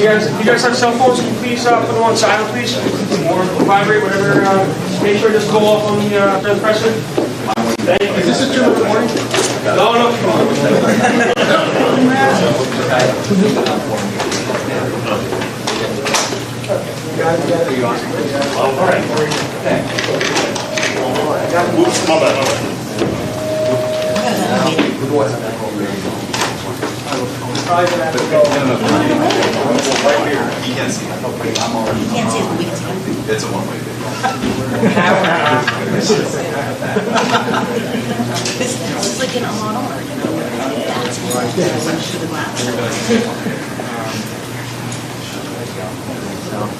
If you guys have cell phones, can you please put them on silent, please? Or vibrate, whatever. Make sure it doesn't go off on the president. Thank you. Is this a true recording? No. All right. Oops, my bad. Right here. You can't see it. You can't see it. It's a one-way video. It's like an on. That's why the glass.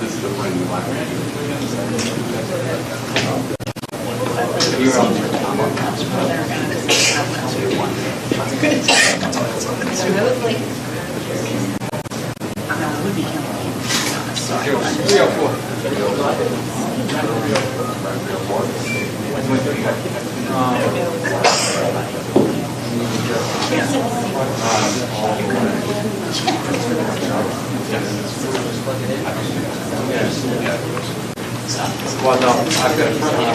This is the one you want. Well, no, I've got a front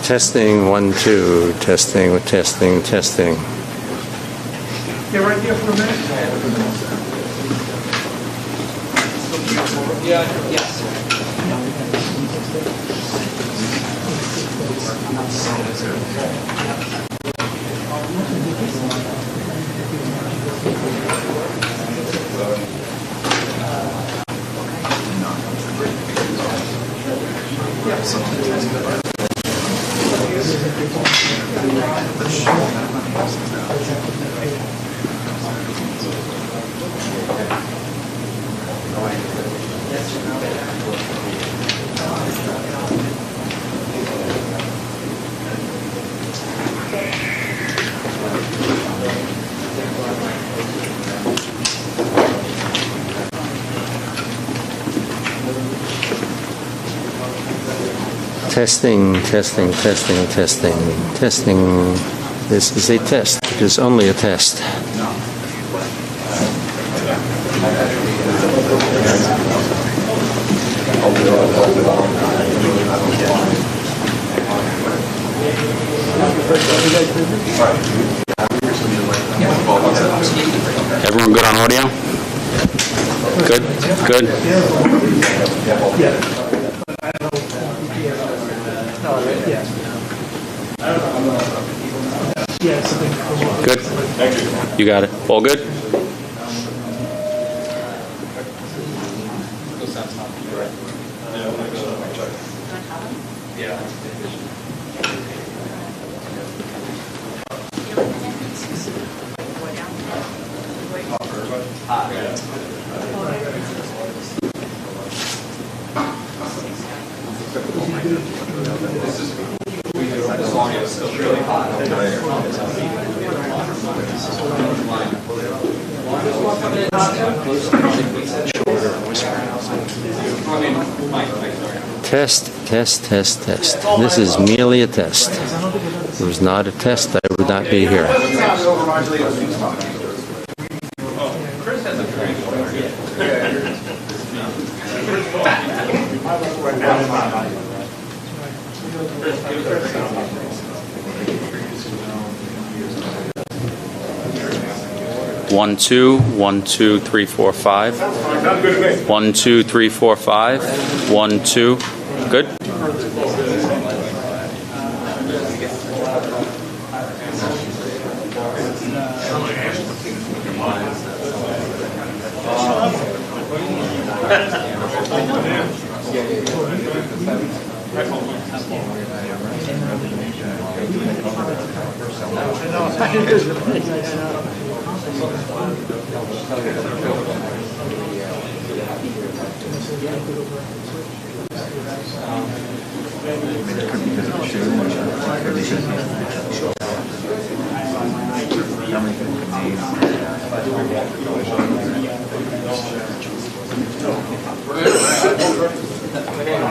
Testing 1 2 testing. Get right here for a minute. Yes. Testing. This is a test. It is only a test. Everyone good on audio? Good. Good. You got it. All good? As long as it's still Test. This is merely a test. If it was not a test, I would not be here. Chris has a drink. 1 2 1 2 3 4 5. 1 2 3 4 5. 1 2. Good.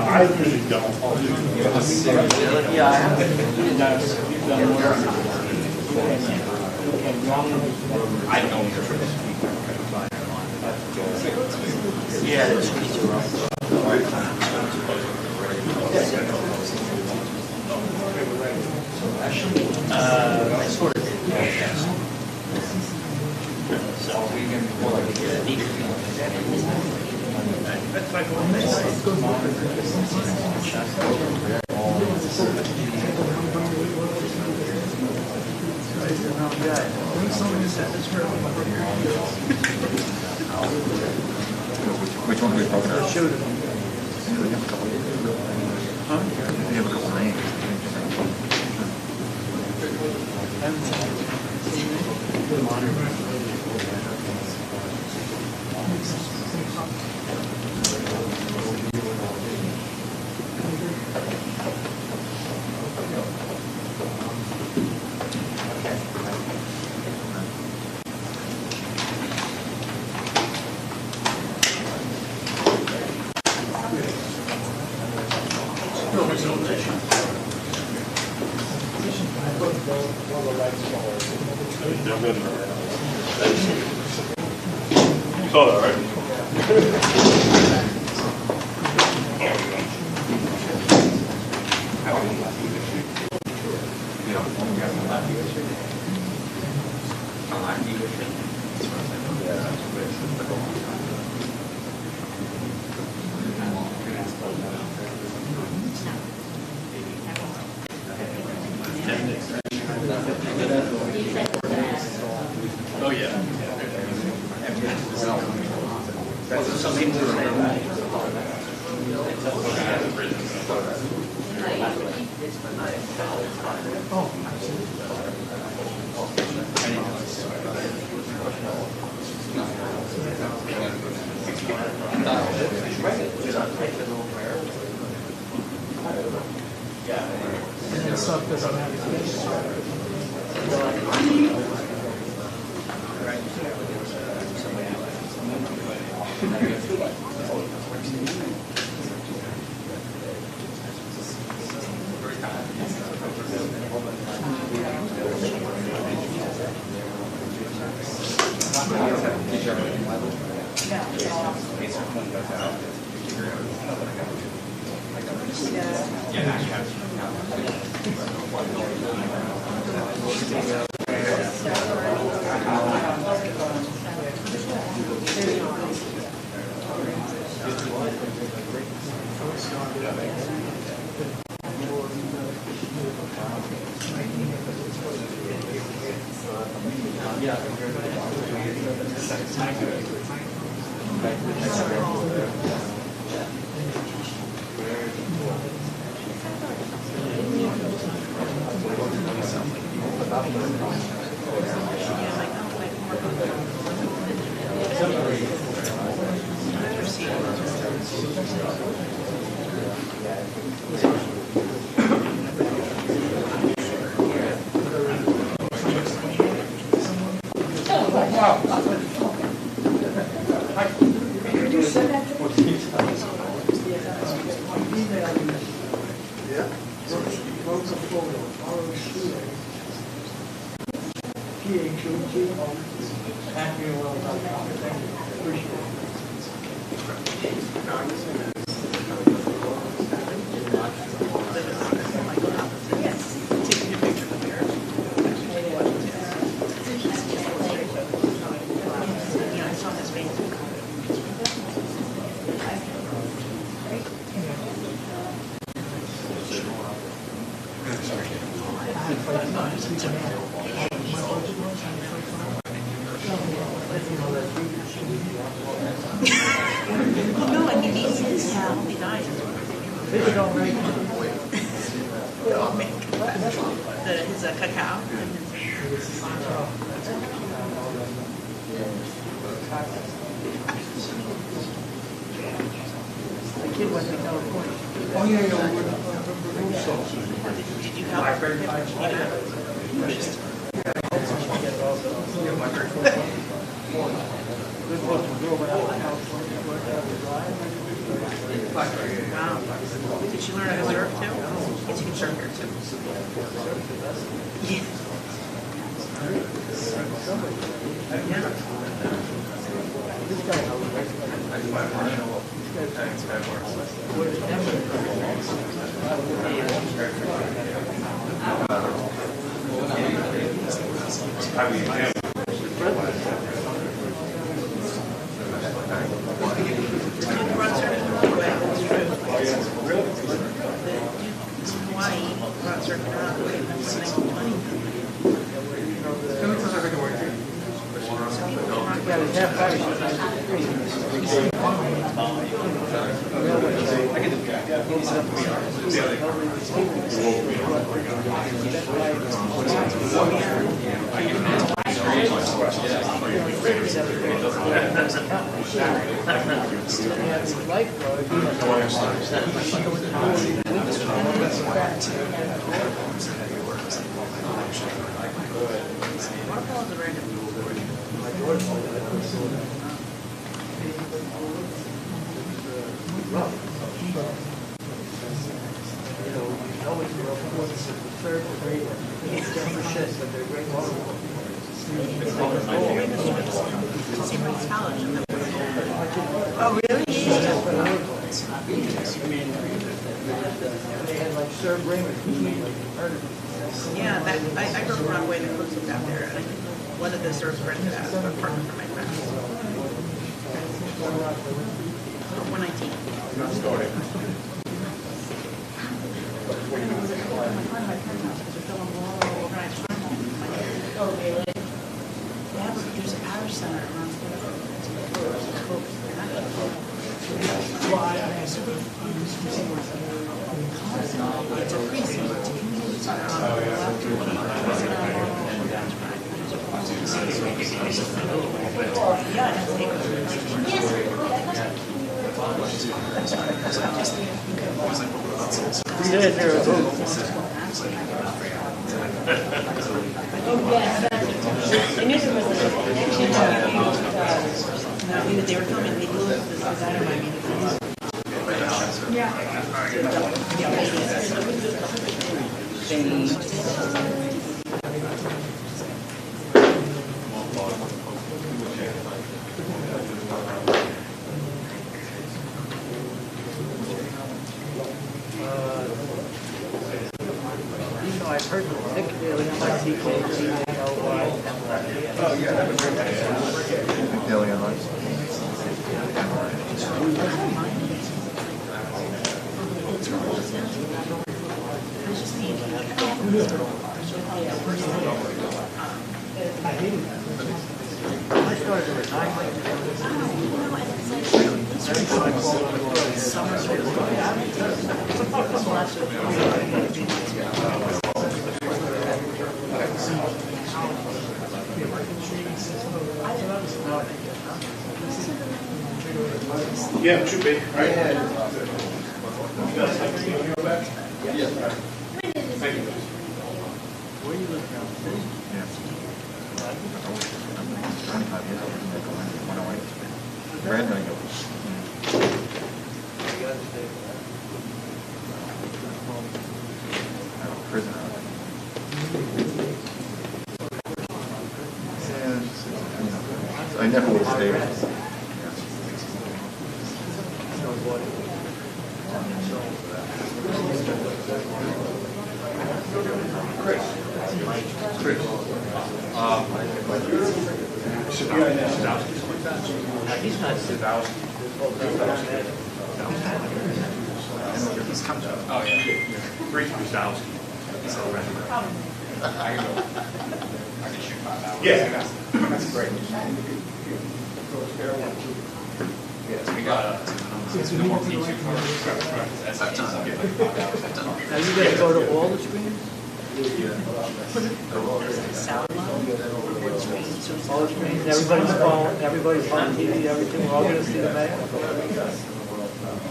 I usually don't. Which one are we talking about? We have a couple. We have a couple names. You saw that, right? No, I mean, he's how he died. His cacao. The kid went to California. Oh, yeah, yeah. Did you help? We're supposed to go over out of California, work out the drive. Wow. Did you learn how to surf too? Yes, you can surf here too. Yeah. This guy, Hawaii, brought surfing around, making money. yeah, there's half price. Waterfalls are very difficult. Third grade, but they're great waterfalls. St. Mary's College. Oh, really? They had like Sir Raymond. Yeah, that, I grew up around way the cruise was out there, and I think one of the surfs rented out a apartment for my friends. 119. Oh, really? Yeah, but there's a power center around it's a precinct, it's a community center. No, they were filming, they blew up this designer by me. Even though I've heard the Nick Daly, M-I-C-K-G-A-L-Y. Daily online. I started at 9. Yeah, it should be, right? Where you live now? Prison. Yeah, I never would have stayed. He's not Oh, yeah. 3,000. I can shoot 5 hours. Yeah. That's great. We got no more P2 for SATs. I'll get like 5 hours. Now you gotta go to all the screens? All the screens, everybody's phone, everybody's on TV, everything, we're all gonna see the mayor?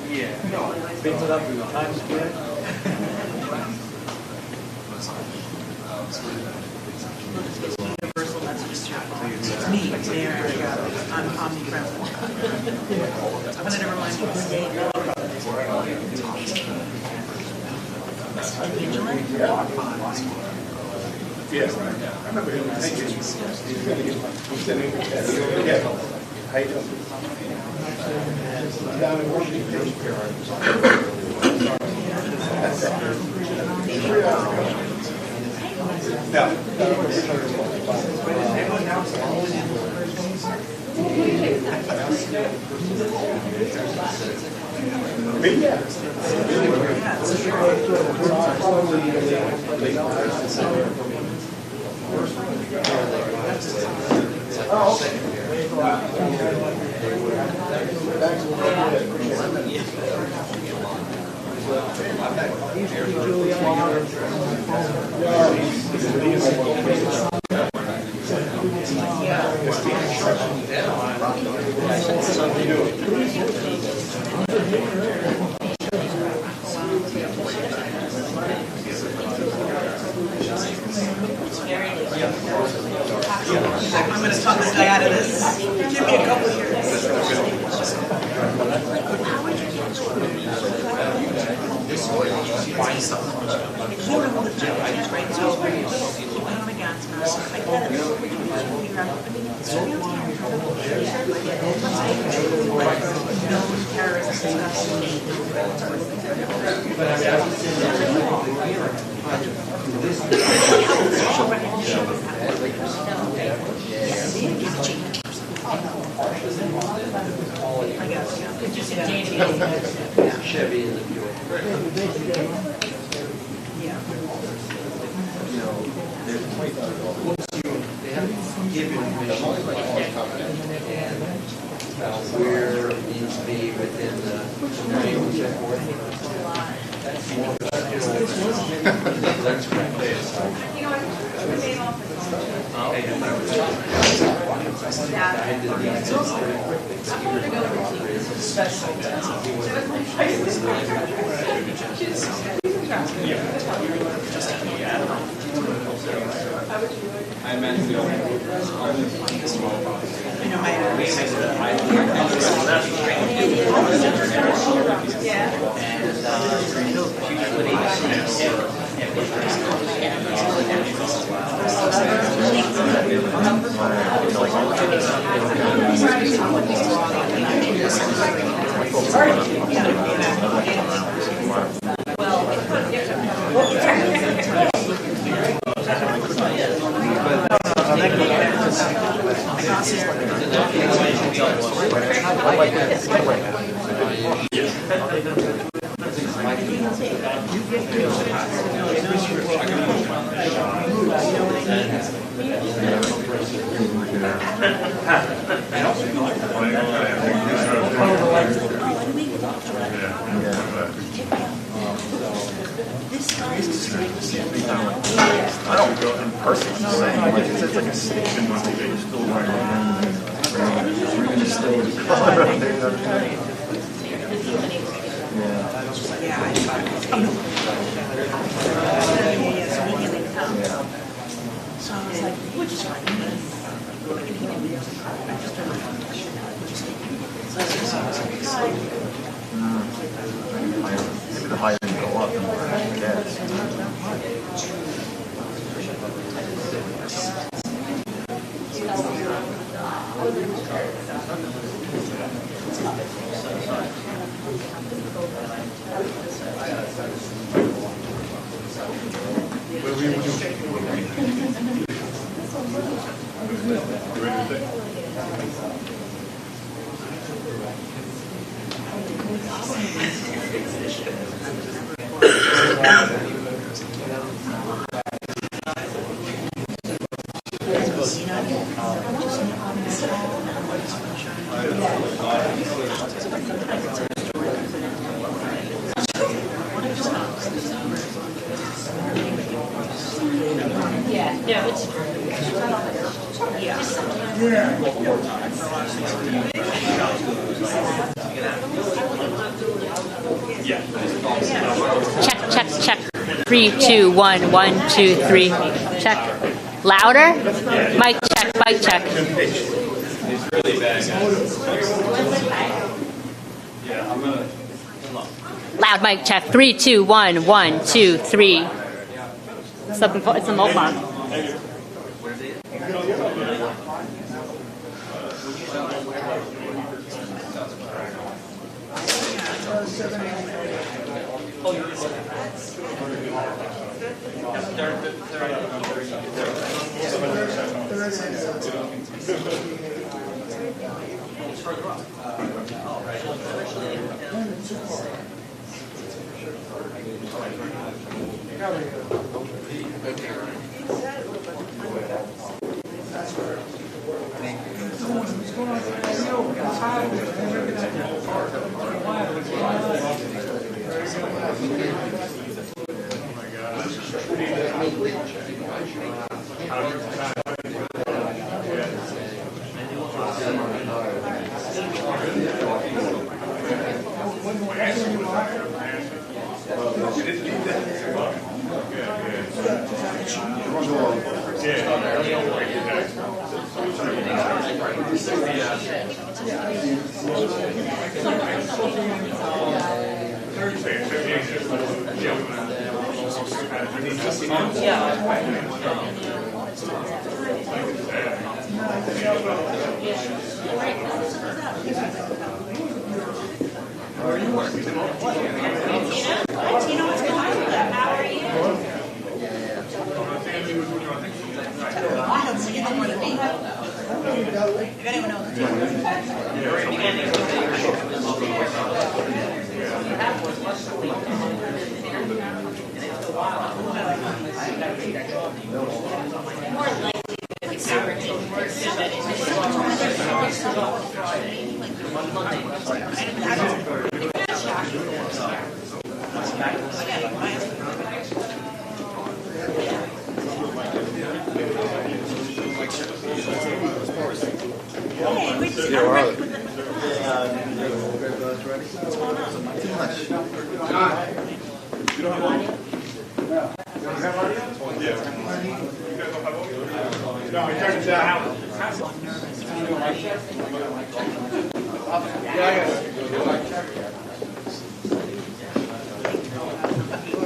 Yeah. Brings it up Times Square? Universal message chat. It's me, there, I'm omnipresent. I'm gonna remind you to stay vigilant. Yes. I remember him. Thank you. Yeah. How you doing? Down in Washington. 3 hours ago. Now. Me? Yeah. I'm gonna talk this guy out of this. Give me a couple of years. Chevy in the Buick. They have given permission where it needs to be within the range of that's I meant to go. I don't go in person. It's like a station. They still run around. We're going to stay in the car. So I was like, which is fine. Maybe the higher you go up, the more it gets. Check, check, check. 3, 2, 1, 1, 2, 3. Check. Louder? Mic check, mic check. It's really bad, guys. Loud mic check. 3, 2, 1, 1, 2, 3. It's a mobile.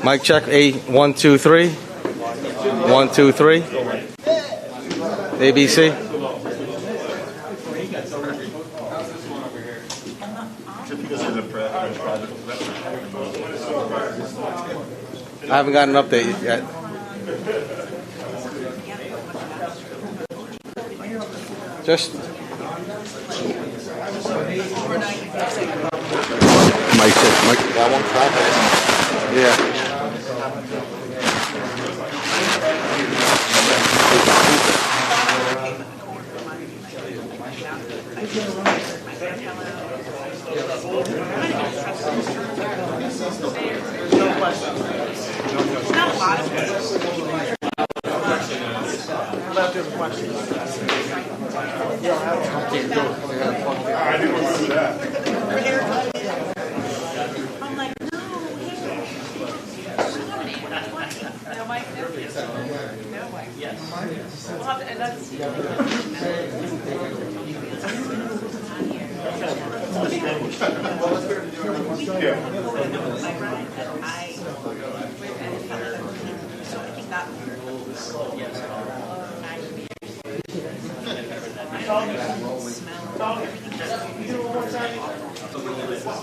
Mic check. 1, 2, 3. 1, 2, 3. ABC. I haven't got an update yet. Just mic check. Mic. That one crack. Yeah. All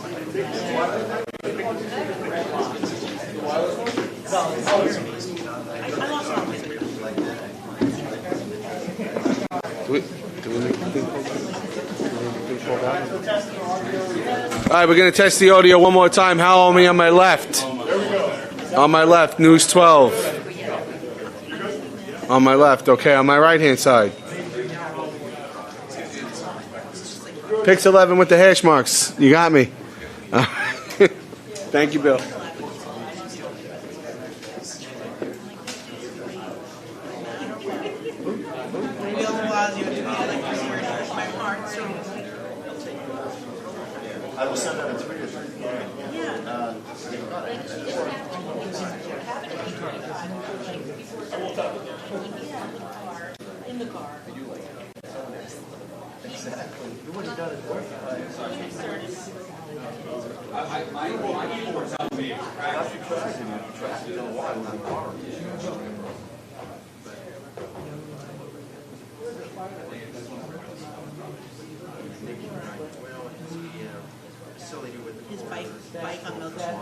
right, we're going to test the audio one more time. How are we on my left? On my left, News 12. On my left, okay. On my right-hand side. Pix 11 with the hash marks. You got me. Thank you, Bill. I will send out a Twitter. In the car. Exactly. You wouldn't have done it work. My keyboard's out of me. That's your tracks in it. You track it in a while with the car. His bike on Milk Street.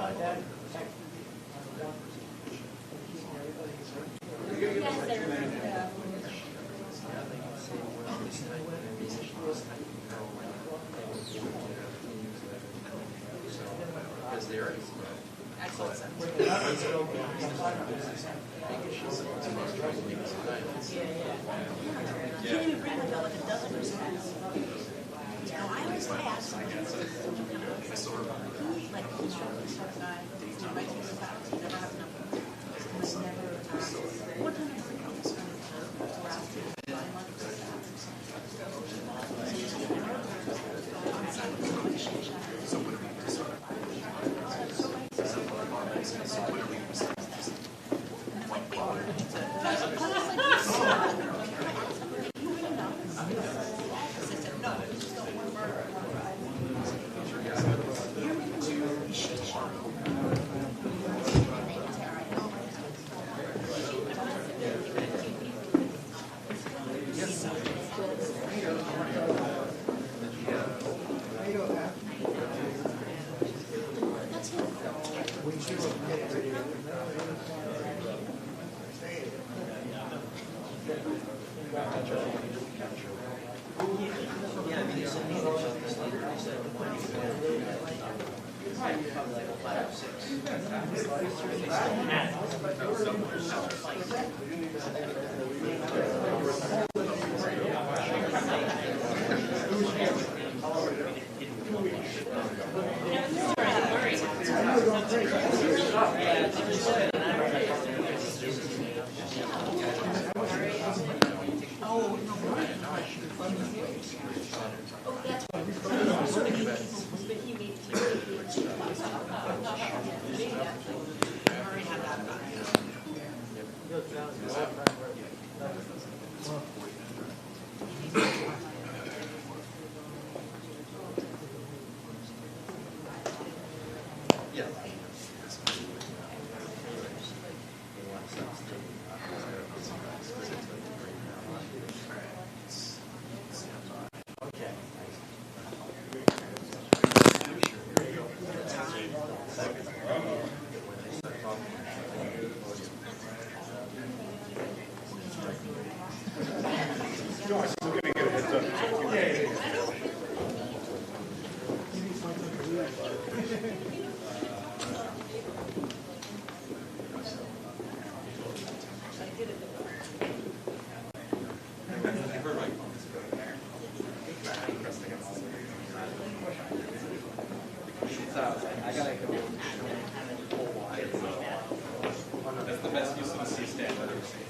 That's the best use of a C-stand I've ever seen.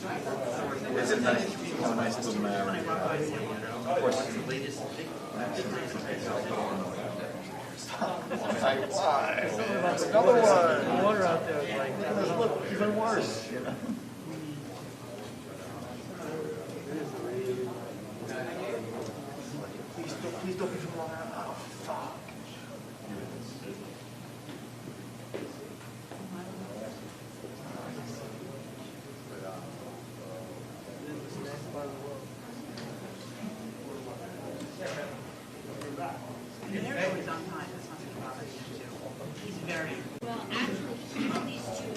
It's a nice little marriage. Of course, it's the latest thing. Why? Another one. The water out there is like, Look, even worse, you know. Please don't be from Long Island. Oh, fuck. They're always on time, that's not gonna bother you too. He's very. Well, actually, these two.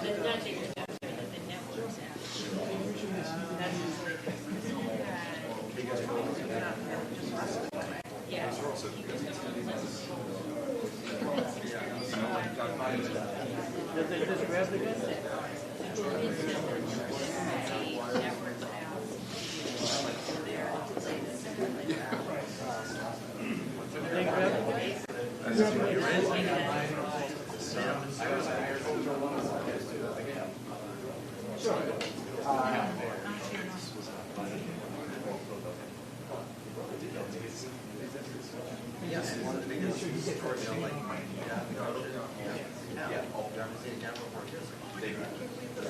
Anyway, not take your steps, but the network's out. That's usually. Just last week. Yeah. did they just grab the gun? Network's out. They grab the gun?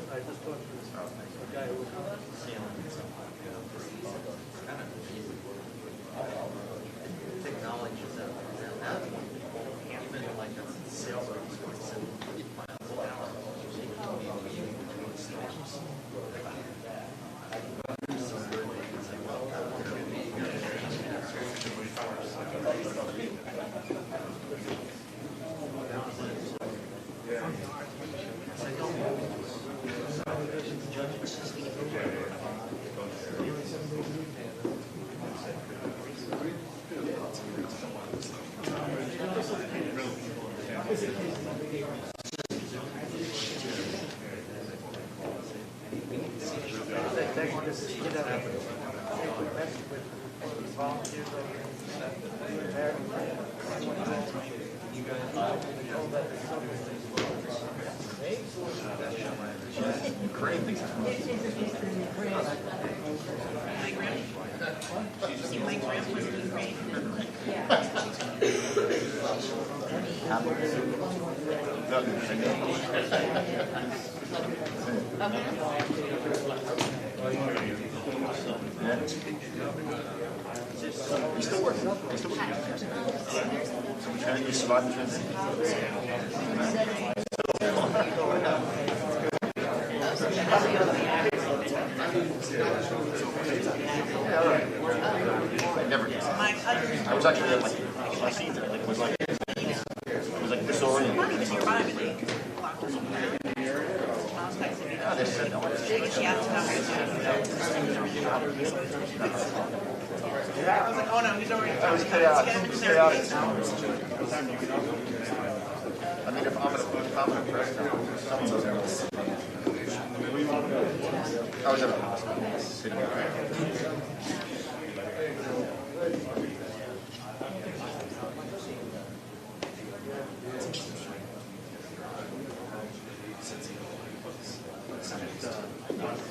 I just thought it was a guy who was Technology is out there now. Even like a sales rep is going 70 miles an hour. They can be leaving between stores. So good. It's like, well, Really? taking this, you know, take with volunteers like there. Ukraine thinks it's See, my grandpa's in Ukraine. He's still working. He's still working. So we're trying to survive the transition. Yeah, all right. Never gets. I was actually at like my scenes and it was like disorienting. Not even nearby, but they locked us in there. Mom's texting me. Yeah, they said no. They get you out to I was like, oh no, he's already. I was chaotic. I mean, if I'm a president, someone doesn't know. I was at a hospital sitting there.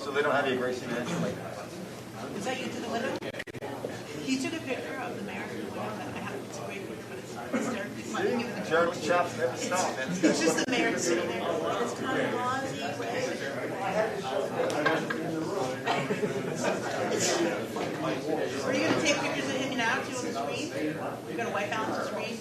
So they don't have the Gracie Mansion like that? Is that you to the window? He took a picture of the mayor to the window that I have. It's a great picture, but it's hysterical. Come on, give me the Jeremy Chops never stop, man. It's just the mayor sitting there. It's kind of Ozzy. Are you going to take pictures of him now too on the screen? You're going to wipe out the screen?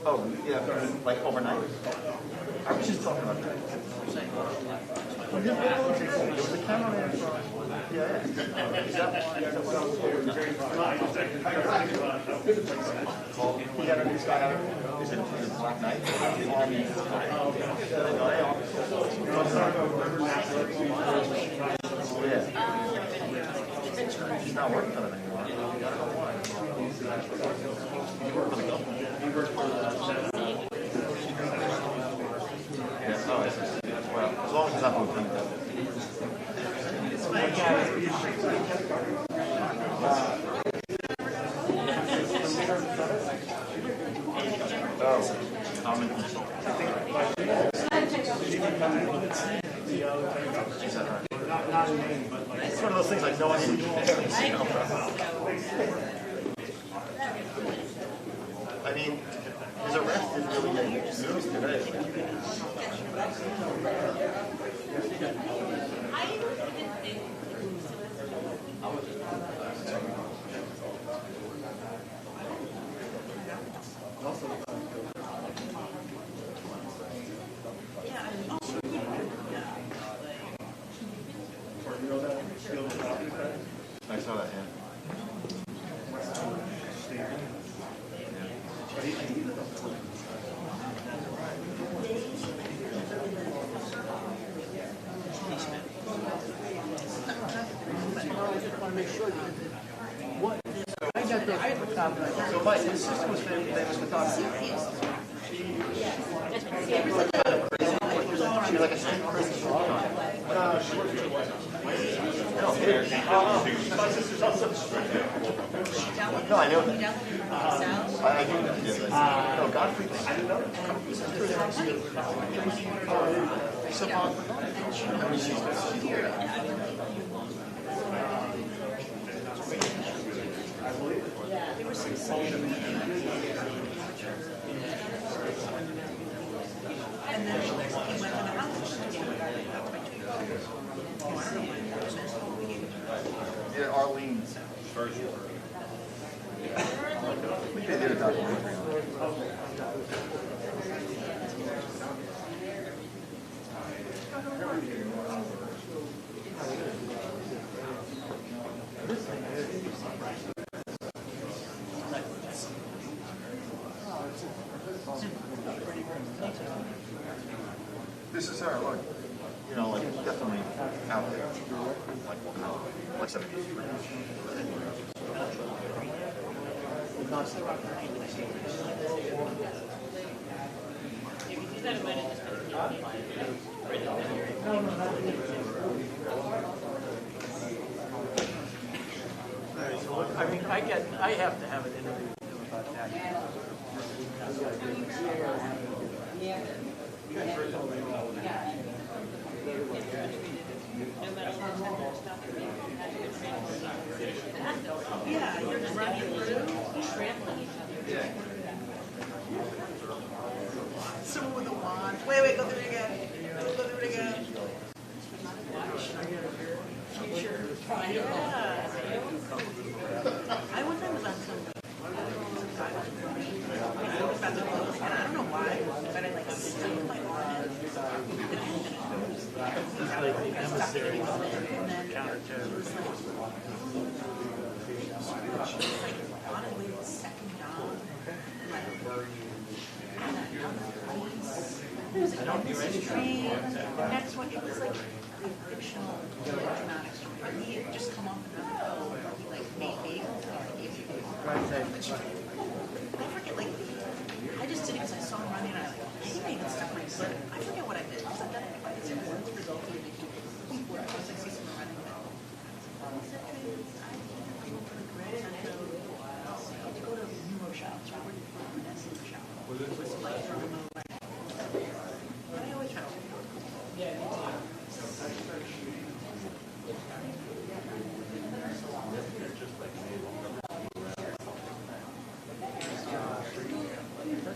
Oh, yeah, like overnight. I was just talking about that. There was a cameraman from, yeah. Is that why? He had a new guy out. Is it Black Knight? Yeah. He's not working for them anymore. I don't know why. He worked for the government. Yeah, oh, I see. Well, as long as it's not on time. Oh, common control. Is that right? It's one of those things like no one even cares, you know. I mean, his arrest didn't really get news today. I saw that, yeah. So Mike, his sister was famous photographer. She was like a street Christian. She worked for the White House. No, here. My sister's also no, I know that. I do know that. No, Godfrey. I didn't know that. I mean, And then he went to the house. Yeah, Arlene's version. They did a documentary on it. This is our like, you know, like definitely out there. Like what kind of, like 70. I mean, I have to have an interview with him about that. Yeah, you're just running through, trampling each other. Someone with a wand. Wait, go through it again. Go through it again. Yeah. I one time was on some and I don't know why, but I like stuck my arm in. It's like the emissary And then counterterrorism. on his way to the second job. It was like this train. Next one, it was like the fictional economic story. And he had just come off another film where he like made bagels and gave you I forget, like, I just did it because I saw him running and I was like, he made it stuff my foot. I forget what I did. Because I've done it twice and once resulted in making where I was like, see someone running with to go to Euro shops, right? Where you go to an SEO shop. It was like from a way. I always try to.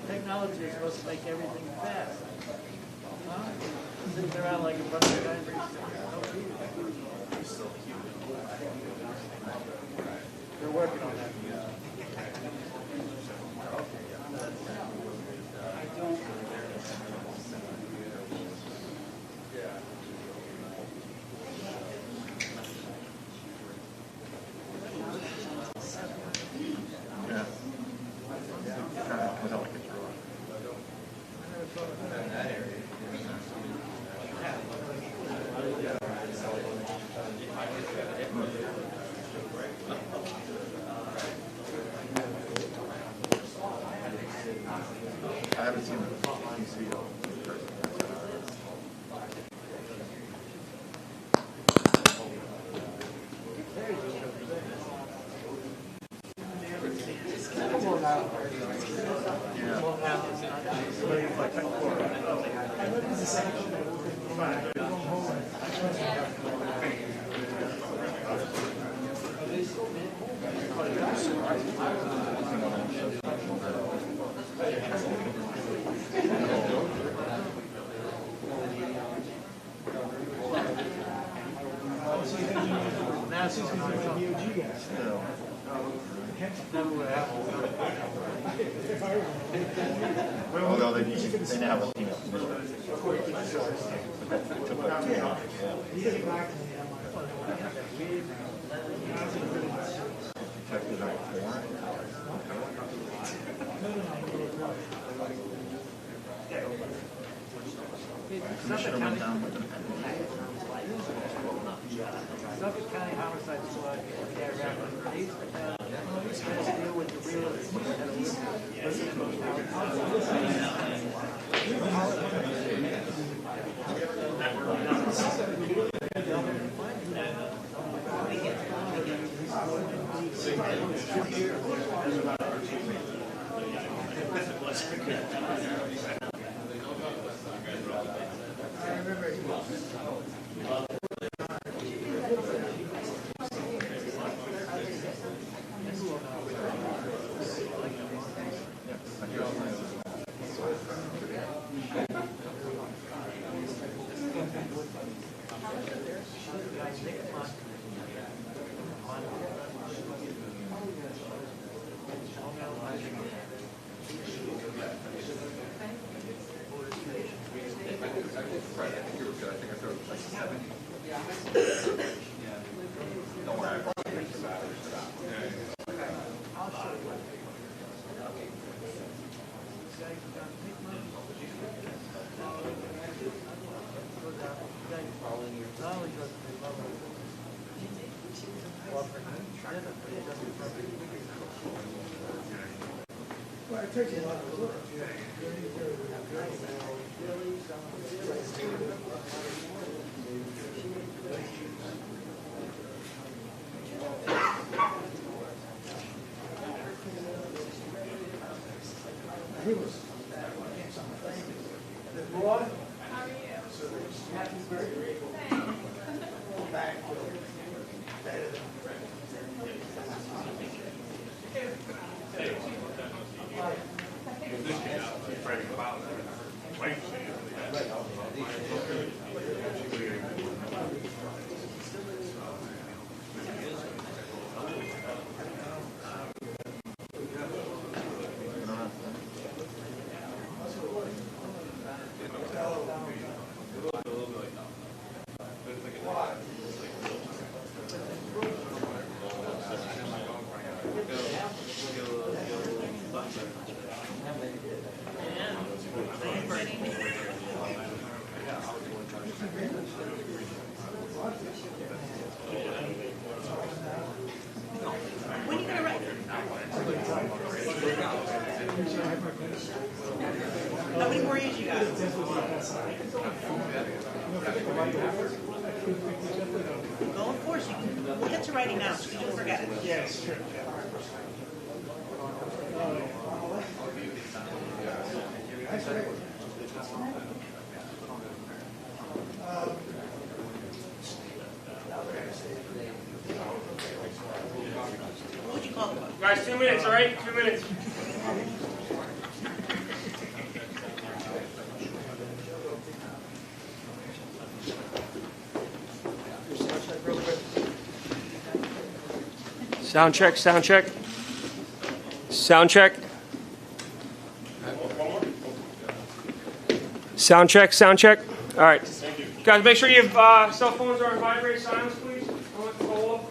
Technology is supposed to make everything fast. Huh? Sitting around like a bunch of guys. They're working on that. I haven't seen the PC in person. Now she's going to be the DOG guy. Never would happen. Although they now have a team. He did it back to me. I'm Suffolk County Homicide Squad, they deal with the real Well, it takes a lot of work. He was the boy. How are you? Happy birthday. Back better than When are you gonna write? How many more years you got? Go of course. We'll get to writing now, so you don't forget it. yes, sure. What would you call the book? Guys, 2 minutes, all right? 2 minutes. Sound check, sound check. Sound check. Sound check, sound check. All right. Guys, make sure your cell phones are on vibrate silence, please. Don't let them fall off.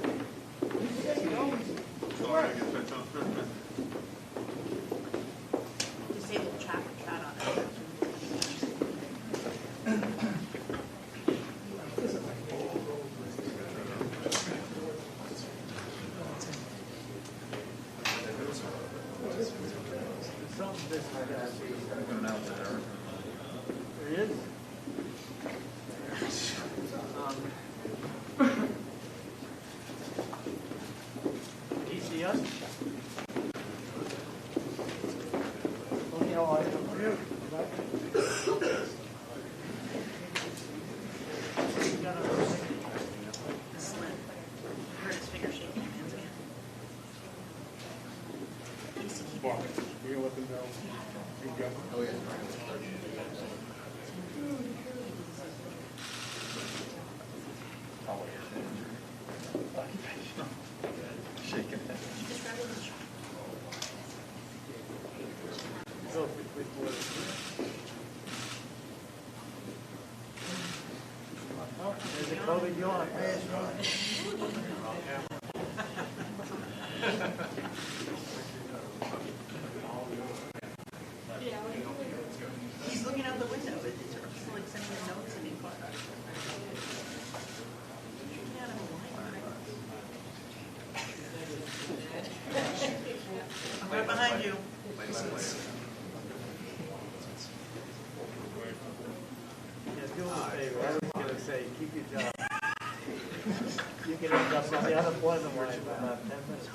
Disable traffic chat on it. There he is. Did he see us? Okay, all right, for you. Slim. I heard his finger shaking in his hand. He used to keep it. You're gonna let them know. You go. Oh, yeah. Shaking. Go, quick, oh, there's a COVID yawn. Yes, right. He's looking out the window. It's like sending his notes in the car. I'm right behind you. Yeah, do him a favor. I was gonna say, keep your job. You can end up on the unemployment line in about 10 minutes.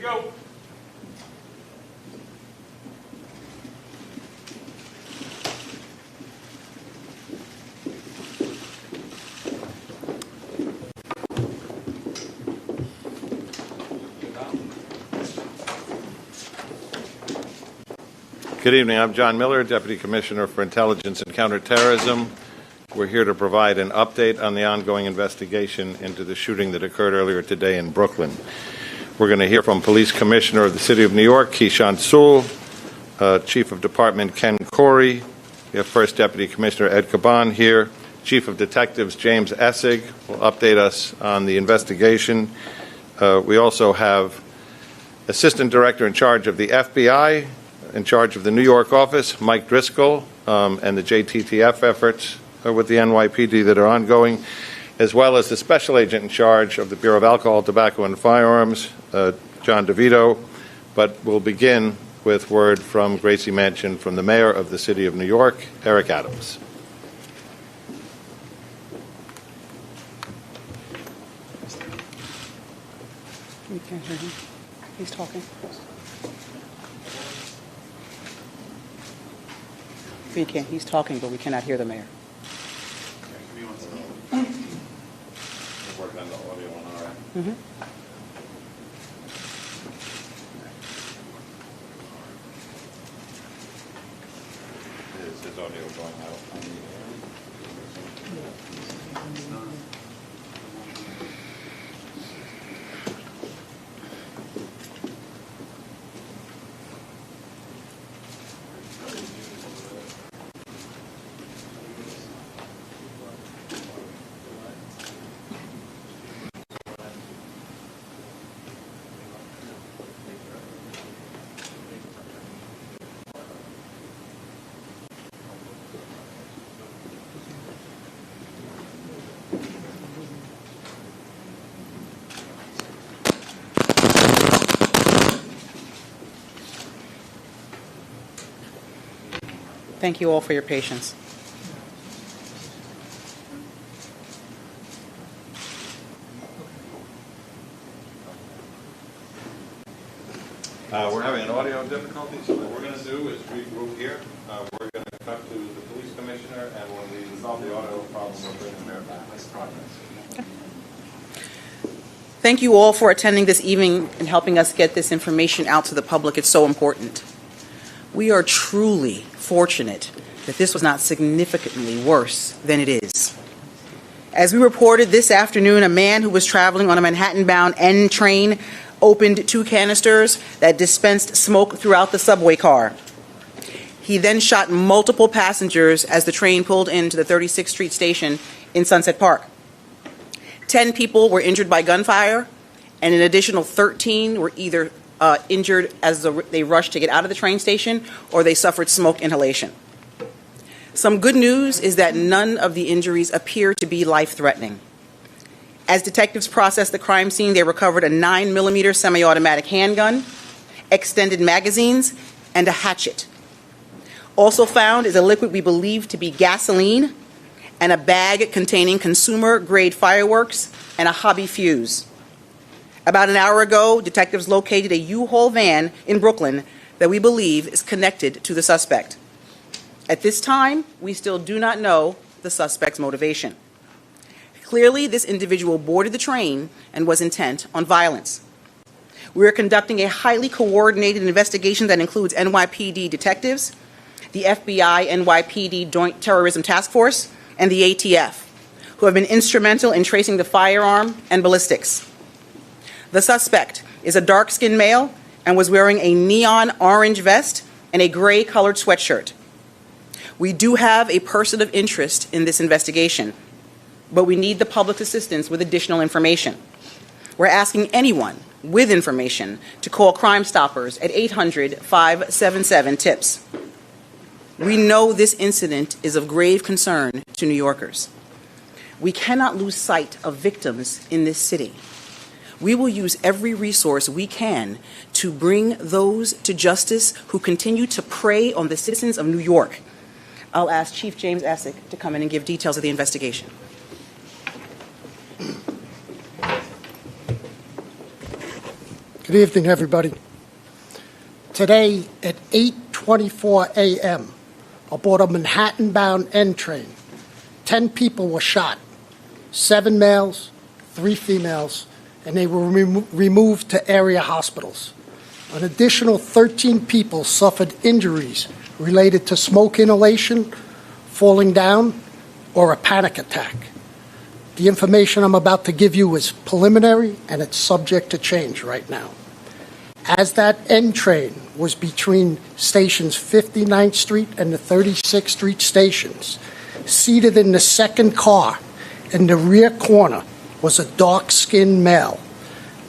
we go. Good evening. I'm John Miller, Deputy Commissioner for Intelligence and Counterterrorism. We're here to provide an update on the ongoing investigation into the shooting that occurred earlier today in Brooklyn. We're going to hear from Police Commissioner of the City of New York, Keyshawn Sewell, Chief of Department Ken Corey. We have First Deputy Commissioner Ed Caban here. Chief of Detectives James Essig will update us on the investigation. We also have Assistant Director in charge of the FBI, in charge of the New York office, Mike Driscoll, and the JTTF efforts with the NYPD that are ongoing, as well as the Special Agent in charge of the Bureau of Alcohol, Tobacco, and Firearms, John DeVito. But we'll begin with word from Gracie Mansion from the Mayor of the City of New York, Eric Adams. We can't hear him. He's talking. We can't. He's talking, but we cannot hear the mayor. Work on the audio on our end. Mm-hmm. Is his audio going out on the air? Thank you all for your patience. We're having an audio difficulty, so what we're going to do is regroup here. We're going to cut to the police commissioner, and when we resolve the audio problem, we'll bring the mayor back. Okay. Thank you all for attending this evening and helping us get this information out to the public. It's so important. We are truly fortunate that this was not significantly worse than it is. As we reported this afternoon, a man who was traveling on a Manhattan-bound N train opened 2 canisters that dispensed smoke throughout the subway car. He then shot multiple passengers as the train pulled into the 36th Street station in Sunset Park. 10 people were injured by gunfire, and an additional 13 were either injured as they rushed to get out of the train station or they suffered smoke inhalation. Some good news is that none of the injuries appear to be life-threatening. As detectives processed the crime scene, they recovered a 9mm semi-automatic handgun, extended magazines, and a hatchet. Also found is a liquid we believe to be gasoline and a bag containing consumer-grade fireworks and a hobby fuse. About an hour ago, detectives located a U-Haul van in Brooklyn that we believe is connected to the suspect. At this time, we still do not know the suspect's motivation. Clearly, this individual boarded the train and was intent on violence. We are conducting a highly coordinated investigation that includes NYPD detectives, the FBI NYPD Joint Terrorism Task Force, and the ATF, who have been instrumental in tracing the firearm and ballistics. The suspect is a dark-skinned male and was wearing a neon orange vest and a gray-colored sweatshirt. We do have a person of interest in this investigation, but we need the public's assistance with additional information. We're asking anyone with information to call Crime Stoppers at 800-577-TIPS. We know this incident is of grave concern to New Yorkers. We cannot lose sight of victims in this city. We will use every resource we can to bring those to justice who continue to prey on the citizens of New York. I'll ask Chief James Essig to come in and give details of the investigation. Good evening, everybody. Today at 8:24 a.m., aboard a Manhattan-bound N train, 10 people were shot, 7 males, 3 females, and they were removed to area hospitals. An additional 13 people suffered injuries related to smoke inhalation, falling down, or a panic attack. The information I'm about to give you is preliminary, and it's subject to change right now. As that N train was between stations 59th Street and the 36th Street stations, seated in the second car in the rear corner was a dark-skinned male.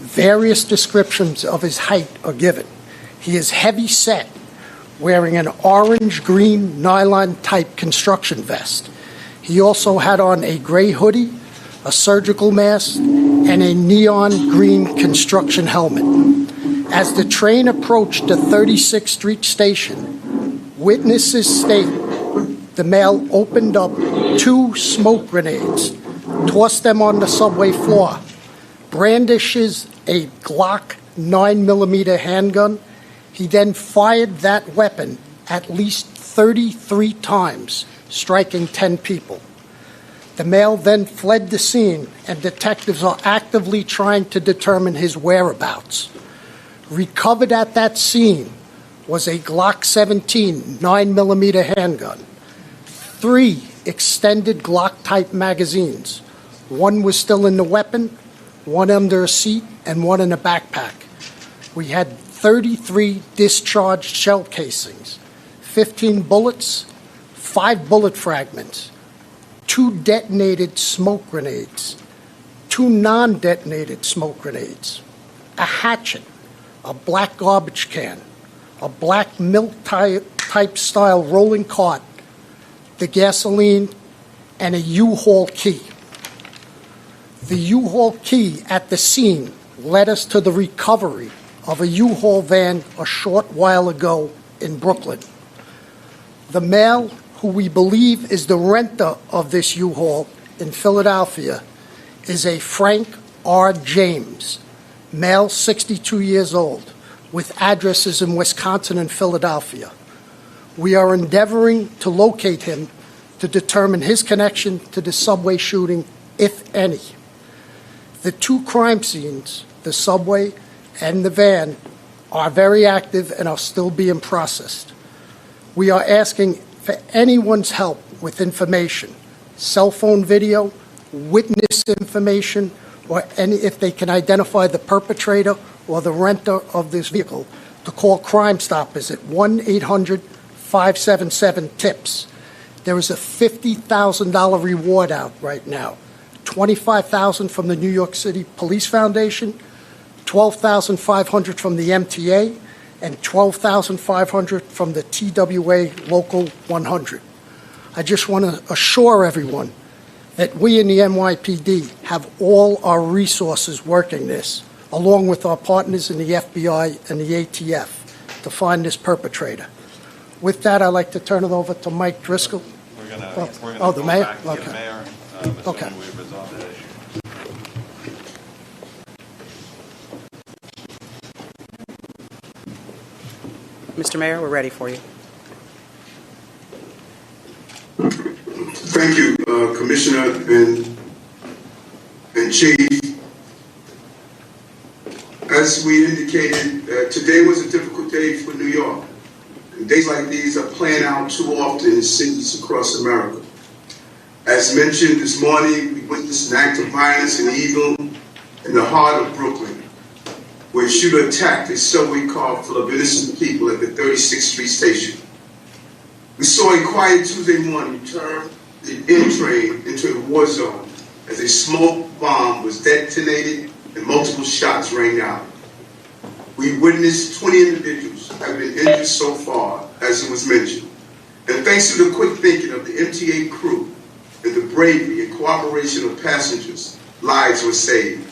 Various descriptions of his height are given. He is heavy-set, wearing an orange-green nylon-type construction vest. He also had on a gray hoodie, a surgical mask, and a neon green construction helmet. As the train approached the 36th Street station, witnesses state the male opened up 2 smoke grenades, tossed them on the subway floor, brandishes a Glock 9mm handgun. He then fired that weapon at least 33 times, striking 10 people. The male then fled the scene, and detectives are actively trying to determine his whereabouts. Recovered at that scene was a Glock 17 9mm handgun, 3 extended Glock-type magazines. 1 was still in the weapon, 1 under a seat, and 1 in a backpack. We had 33 discharged shell casings, 15 bullets, 5 bullet fragments, 2 detonated smoke grenades, 2 non-detonated smoke grenades, a hatchet, a black garbage can, a black milk-type style rolling cart, the gasoline, and a U-Haul key. The U-Haul key at the scene led us to the recovery of a U-Haul van a short while ago in Brooklyn. The male, who we believe is the renter of this U-Haul in Philadelphia, is a Frank R. James, male, 62 years old, with addresses in Wisconsin and Philadelphia. We are endeavoring to locate him to determine his connection to the subway shooting, if any. The 2 crime scenes, the subway and the van, are very active and are still being processed. We are asking for anyone's help with information, cell phone video, witness information, or if they can identify the perpetrator or the renter of this vehicle, to call Crime Stoppers at 1-800-577-TIPS. There is a $50,000 reward out right now. $25,000 from the New York City Police Foundation, $12,500 from the MTA, and $12,500 from the TWA Local 100. I just want to assure everyone that we in the NYPD have all our resources working this, along with our partners in the FBI and the ATF, to find this perpetrator. With that, I'd like to turn it over to Mike Driscoll. We're going to the go mayor? back to Okay. the mayor, Okay. assuming we've resolved that issue. Mr. Mayor, we're ready for you. Thank you, Commissioner and Chief. As we indicated, today was a difficult day for New York. And days like these are playing out too often in cities across America. As mentioned this morning, we witnessed an act of violence and evil in the heart of Brooklyn, where a shooter attacked a subway car full of innocent people at the 36th Street station. We saw a quiet Tuesday morning turn the N train into a war zone as a smoke bomb was detonated and multiple shots rang out. We witnessed 20 individuals have been injured so far, as it was mentioned. And thanks to the quick thinking of the MTA crew and the bravery and cooperation of passengers, lives were saved.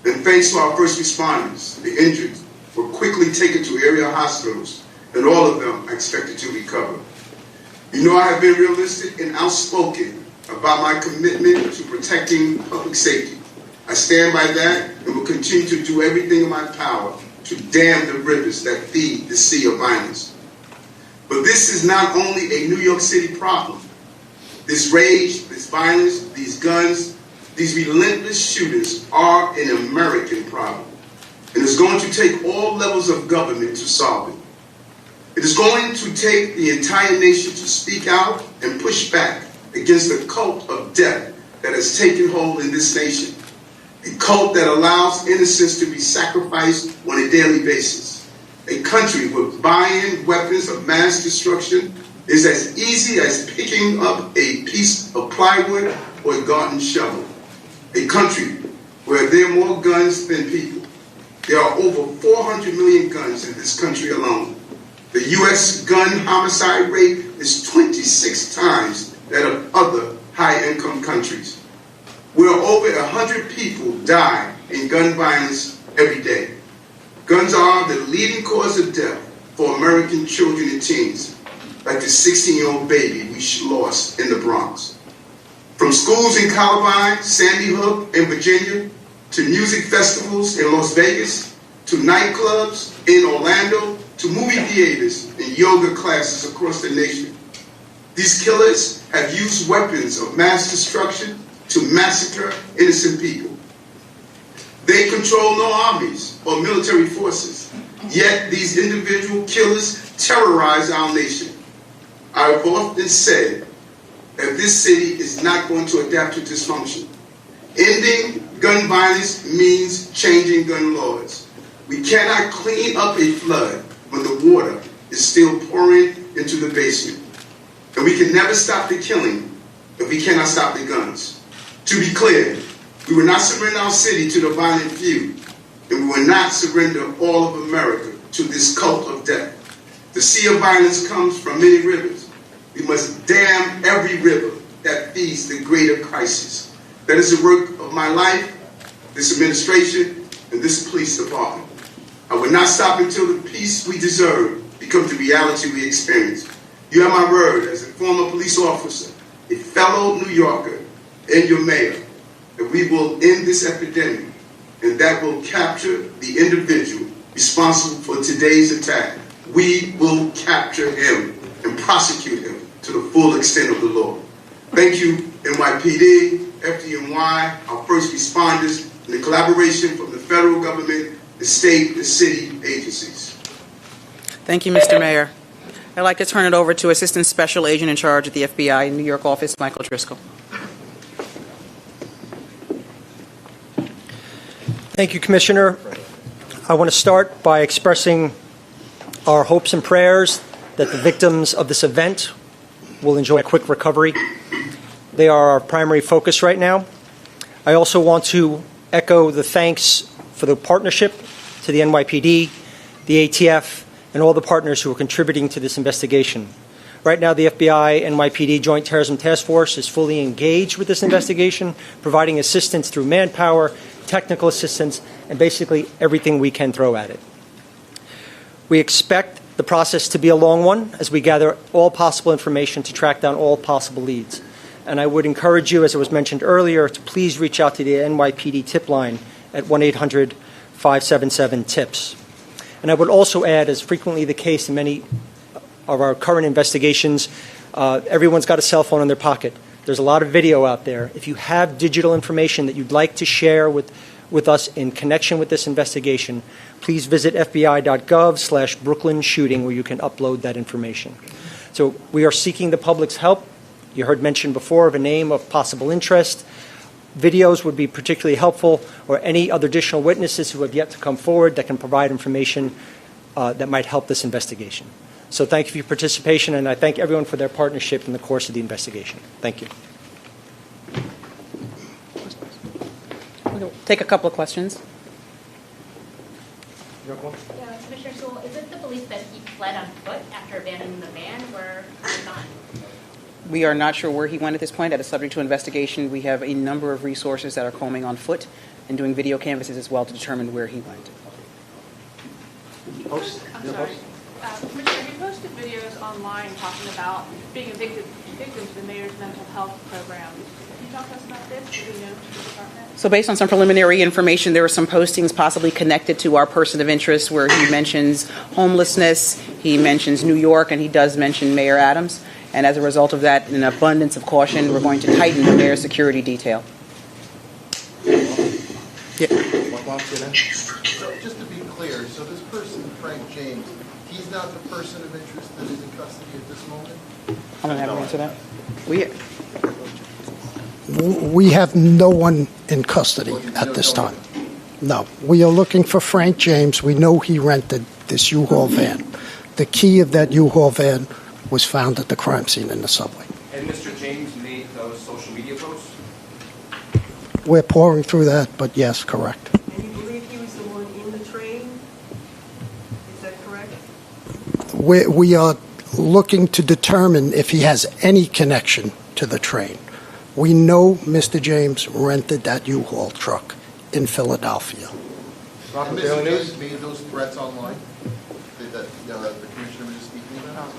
And thanks to our first responders, the injured were quickly taken to area hospitals, and all of them are expected to recover. You know, I have been realistic and outspoken about my commitment to protecting public safety. I stand by that and will continue to do everything in my power to dam the rivers that feed the sea of violence. But this is not only a New York City problem. This rage, this violence, these guns, these relentless shooters are an American problem. And it's going to take all levels of government to solve it. It is going to take the entire nation to speak out and push back against the cult of death that has taken hold in this nation. A cult that allows innocents to be sacrificed on a daily basis. A country where buying weapons of mass destruction is as easy as picking up a piece of plywood or a garden shovel. A country where there are more guns than people. There are over 400 million guns in this country alone. The U.S. gun homicide rate is 26 times that of other high-income countries, where over 100 people die in gun violence every day. Guns are the leading cause of death for American children and teens, like the 16-year-old baby we lost in the Bronx. From schools in Columbine, Sandy Hook, and Virginia, to music festivals in Las Vegas, to nightclubs in Orlando, to movie theaters and yoga classes across the nation. These killers have used weapons of mass destruction to massacre innocent people. They control no armies or military forces, yet these individual killers terrorize our nation. I have often said that this city is not going to adapt to dysfunction. Ending gun violence means changing gun laws. We cannot clean up a flood when the water is still pouring into the basement. And we can never stop the killing if we cannot stop the guns. To be clear, we will not surrender our city to the violent few, and we will not surrender all of America to this cult of death. The sea of violence comes from many rivers. We must dam every river that feeds the greater crisis. That is the work of my life, this administration, and this police department. I will not stop until the peace we deserve becomes the reality we experience. You have my word as a former police officer, a fellow New Yorker, and your mayor, that we will end this epidemic, and that will capture the individual responsible for today's attack. We will capture him and prosecute him to the full extent of the law. Thank you, NYPD, FDNY, our first responders, and the collaboration from the federal government, the state, the city agencies. Thank you, Mr. Mayor. I'd like to turn it over to Assistant Special Agent in Charge at the FBI New York office, Michael Driscoll. Thank you, Commissioner. I want to start by expressing our hopes and prayers that the victims of this event will enjoy a quick recovery. They are our primary focus right now. I also want to echo the thanks for the partnership to the NYPD, the ATF, and all the partners who are contributing to this investigation. Right now, the FBI NYPD Joint Terrorism Task Force is fully engaged with this investigation, providing assistance through manpower, technical assistance, and basically everything we can throw at it. We expect the process to be a long one as we gather all possible information to track down all possible leads. And I would encourage you, as it was mentioned earlier, to please reach out to the NYPD tip line at 1-800-577-TIPS. And I would also add, as frequently the case in many of our current investigations, everyone's got a cell phone in their pocket. There's a lot of video out there. If you have digital information that you'd like to share with us in connection with this investigation, please visit fbi.gov/Brooklyn shooting, where you can upload that information. So we are seeking the public's help. You heard mentioned before of a name of possible interest. Videos would be particularly helpful, or any other additional witnesses who have yet to come forward that can provide information that might help this investigation. So thank you for your participation, and I thank everyone for their partnership in the course of the investigation. Thank you. We'll take a couple of questions. Yeah, Commissioner Sewell, is it the belief that he fled on foot after abandoning the van, or not? We are not sure where he went at this point. That is subject to investigation. We have a number of resources that are combing on foot and doing video canvases as well to determine where he went. I'm sorry. Commissioner, you posted videos online talking about being evicted victims, the mayor's mental health program. Can you talk to us about this? Do we know the department? So based on some preliminary information, there are some postings possibly connected to our person of interest where he mentions homelessness, he mentions New York, and he does mention Mayor Adams. And as a result of that, in an abundance of caution, we're going to tighten the mayor's security detail. So just to be clear, so this person, Frank James, he's not the person of interest that is in custody at this moment? I'm going to have to answer that. We have no one in custody at this time. No. We are looking for Frank James. We know he rented this U-Haul van. The key of that U-Haul van was found at the crime scene in the subway. And Mr. James made those social media posts? We're pouring through that, but yes, correct. And you believe he was the one in the train? Is that correct? We are looking to determine if he has any connection to the train. We know Mr. James rented that U-Haul truck in Philadelphia. And Mr. James made those threats online that the commissioner was just speaking about?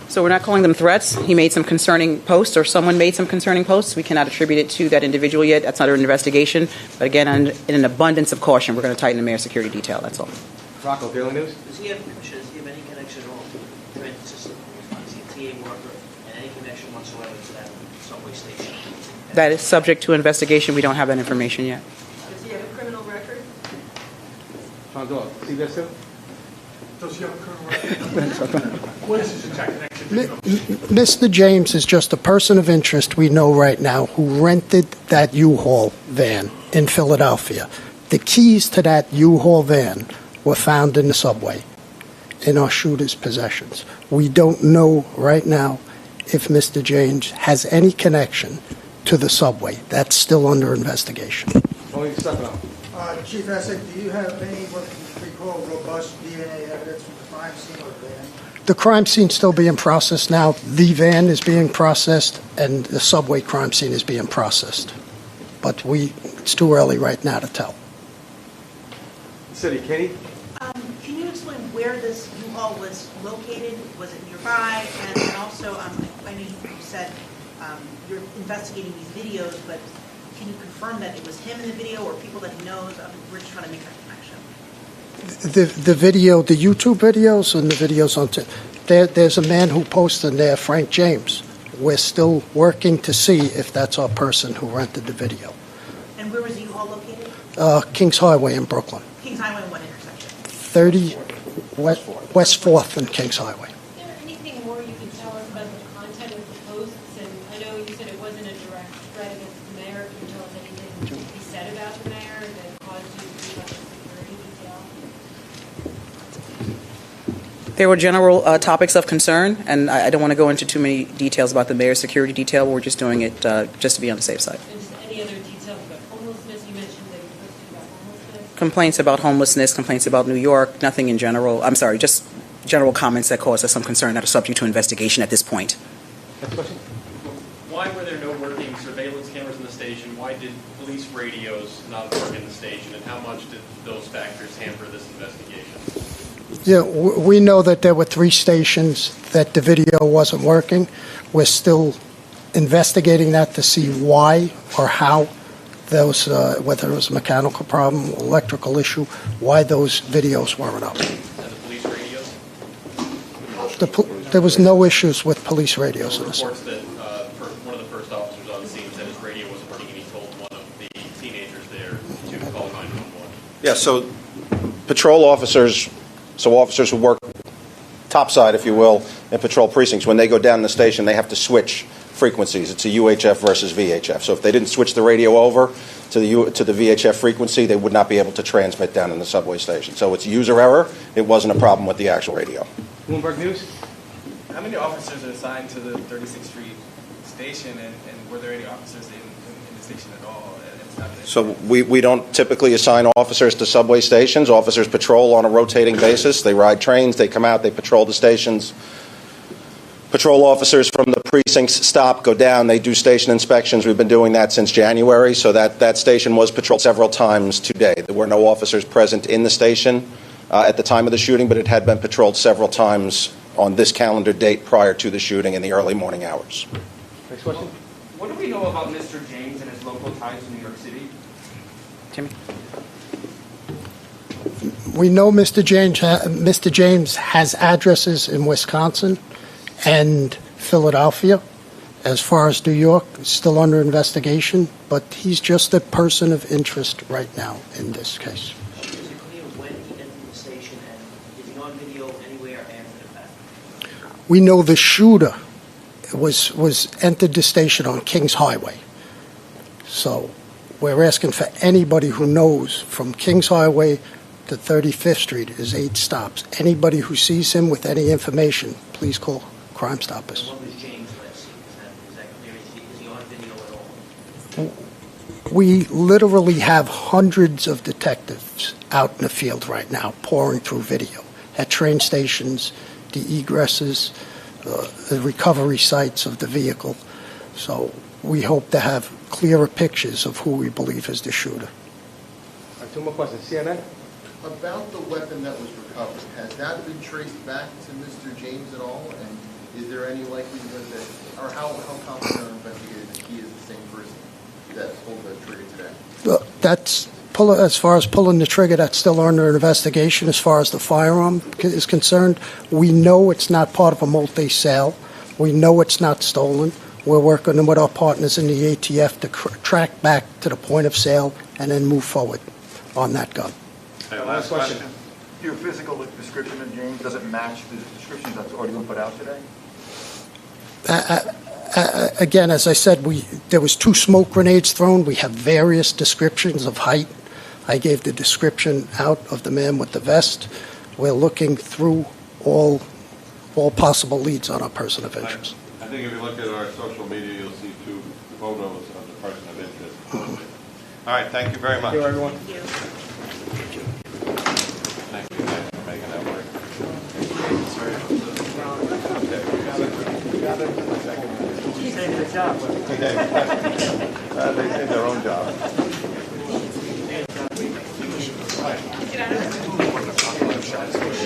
So we're not calling them threats. He made some concerning posts, or someone made some concerning posts. We cannot attribute it to that individual yet. That's under investigation. But again, in an abundance of caution, we're going to tighten the mayor's security detail. That's all. Rocco, Daily News. Does he have any connection at all to the transit system? Is he a TA worker and any connection whatsoever to that subway station? That is subject to investigation. We don't have that information yet. Does he have a criminal record? John Doyle, CBS 2. Does he have a criminal record? What is his exact connection? Mr. James is just a person of interest we know right now who rented that U-Haul van in Philadelphia. The keys to that U-Haul van were found in the subway in our shooter's possessions. We don't know right now if Mr. James has any connection to the subway. That's still under investigation. Chief Essex, do you have any what we call robust DNA evidence from the crime scene of the van? The crime scene's still being processed now. The van is being processed, and the subway crime scene is being processed. But it's too early right now to tell. City, Katie? Can you explain where this U-Haul was located? Was it nearby? And then also, I know you said you're investigating these videos, but can you confirm that it was him in the video or people that he knows? We're just trying to make that connection. The video, the YouTube videos and the videos on there's a man who posted there, Frank James. We're still working to see if that's our person who rented the video. And where was U-Haul located? Kings Highway in Brooklyn. Kings Highway, what intersection? 30 West 4th and Kings Highway. Is there anything more you can tell us about the content of the posts? And I know you said it wasn't a direct threat against the mayor. Can you tell us anything he said about the mayor that caused you to do about the security detail? There were general topics of concern, and I don't want to go into too many details about the mayor's security detail. We're just doing it just to be on the safe side. And just any other details about homelessness? You mentioned that you posted about homelessness. Complaints about homelessness, complaints about New York, nothing in general. I'm sorry, just general comments that cause us some concern that are subject to investigation at this point. Next question. Why were there no working surveillance cameras in the station? Why did police radios not work in the station? And how much did those factors hamper this investigation? Yeah, we know that there were 3 stations that the video wasn't working. We're still investigating that to see why or how those, whether it was a mechanical problem, electrical issue, why those videos weren't up. And the police radios? There was no issues with police radios in There this. were reports that one of the first officers on the scene said his radio wasn't working, and he told one of the teenagers there to call 911. Yeah, so patrol officers, officers who work topside, if you will, in patrol precincts, when they go down the station, they have to switch frequencies. It's a UHF versus VHF. So if they didn't switch the radio over to the VHF frequency, they would not be able to transmit down in the subway station. So it's user error. It wasn't a problem with the actual radio. Bloomberg News. How many officers are assigned to the 36th Street station, and were there any officers in the station at all? So we don't typically assign officers to subway stations. Officers patrol on a rotating basis. They ride trains. They come out. They patrol the stations. Patrol officers from the precincts stop, go down. They do station inspections. We've been doing that since January. So that station was patrolled several times today. There were no officers present in the station at the time of the shooting, but it had been patrolled several times on this calendar date prior to the shooting in the early morning hours. Next question. What do we know about Mr. James and his local ties to New York City? Timmy? We know Mr. James has addresses in Wisconsin and Philadelphia. As far as New York, it's still under investigation, but he's just a person of interest right now in this case. Is it clear when he entered the station and is he on video anywhere after the fact? We know the shooter was entered the station on Kings Highway. So we're asking for anybody who knows from Kings Highway to 35th Street is 8 stops. Anybody who sees him with any information, please call Crime Stoppers. What was James last seen? Is that clear? Is he on video at all? We literally have hundreds of detectives out in the field right now pouring through video at train stations, the egresses, the recovery sites of the vehicle. So we hope to have clearer pictures of who we believe is the shooter. Two more questions. CNN? About the weapon that was recovered, has that been traced back to Mr. James at all? And is there any likelihood that, or how confident are investigators that he is the same person that pulled the trigger today? As far as pulling the trigger, that's still under investigation. As far as the firearm is concerned, we know it's not part of a multi-sale. We know it's not stolen. We're working with our partners in the ATF to track back to the point of sale and then move forward on that gun. Last question. Your physical description of James doesn't match the description that's already been put out today? Again, as I said, there was 2 smoke grenades thrown. We have various descriptions of height. I gave the description out of the man with the vest. We're looking through all possible leads on our person of interest. I think if you look at our social media, you'll see 2 photos of the person of interest. All right, thank you very much. Thank you, everyone. Thank you guys for making that work. He's doing a good job. They did their own job. Get out of here.